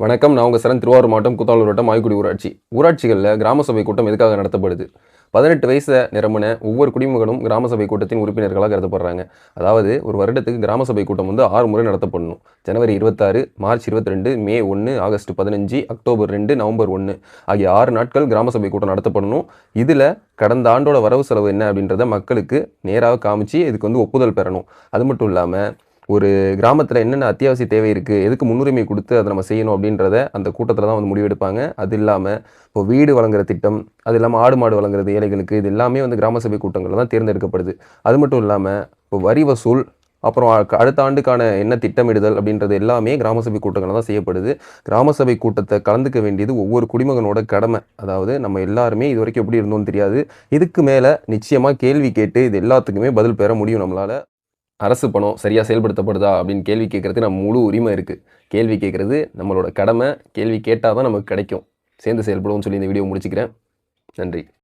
வணக்கம். நான் உங்கள் சரண். திருவாரூர் மாவட்டம் கூத்தாளூர் வட்டம் மாய்க்குடி ஊராட்சி. ஊராட்சிகளில் கிராம சபை கூட்டம் எதுக்காக நடத்தப்படுது? 18 வயசை நிரம்பின ஒவ்வொரு குடிமகனும் கிராம சபை கூட்டத்தின் உறுப்பினர்களாக கருதப்படுறாங்க. அதாவது ஒரு வருடத்துக்கு கிராம சபை கூட்டம் 6 முறை நடத்தப்படணும். ஜனவரி 26, மார்ச் 22, மே 1, ஆகஸ்ட் 15, அக்டோபர் 2, நவம்பர் 1 ஆகிய 6 நாட்கள் கிராம சபை கூட்டம் நடத்தப்படணும். இதில் கடந்த ஆண்டோட வரவு செலவு என்ன அப்படின்றத மக்களுக்கு நேராக காமிச்சு இதுக்கு ஒப்புதல் பெறணும். அது மட்டும் இல்லாமல் ஒரு கிராமத்தில் என்னென்ன அத்தியாவசிய தேவை இருக்குது, எதுக்கு முன்னுரிமை கொடுத்து அதை நம்ம செய்யணும் அப்படின்றத அந்த கூட்டத்தில் தான் முடிவெடுப்பாங்க. அது இல்லாமல் இப்போ வீடு வழங்குற திட்டம், அது இல்லாமல் ஆடு மாடு வழங்குறது ஏழைகளுக்கு, இது எல்லாமே கிராம சபை கூட்டங்களில் தான் தேர்ந்தெடுக்கப்படுது. அது மட்டும் இல்லாமல் இப்போ வரி வசூல், அப்புறம் அடுத்த ஆண்டுக்கான என்ன திட்டமிடுதல் அப்படின்றது எல்லாமே கிராம சபை கூட்டங்களில் தான் செய்யப்படுது. கிராம சபை கூட்டத்தை கலந்துக்க வேண்டியது ஒவ்வொரு குடிமகனோட கடமை. அதாவது நம்ம எல்லாருமே இது வரைக்கும் எப்படி இருந்தோம்னு தெரியாது. இதுக்கு மேலே நிச்சயமாக கேள்வி கேட்டு இது எல்லாத்துக்குமே பதில் பெற முடியும் நம்மளால். அரசு பணம் சரியாக செயல்படுத்தப்படுதா அப்படின்னு கேள்வி கேட்குறதுக்கு நம்ம முழு உரிமை இருக்குது. கேள்வி கேட்குறது நம்மளோட கடமை. கேள்வி கேட்டால் தான் நமக்கு கிடைக்கும். சேர்ந்து செயல்படுவோம்னு சொல்லி இந்த வீடியோ முடிச்சுக்கிறேன். நன்றி.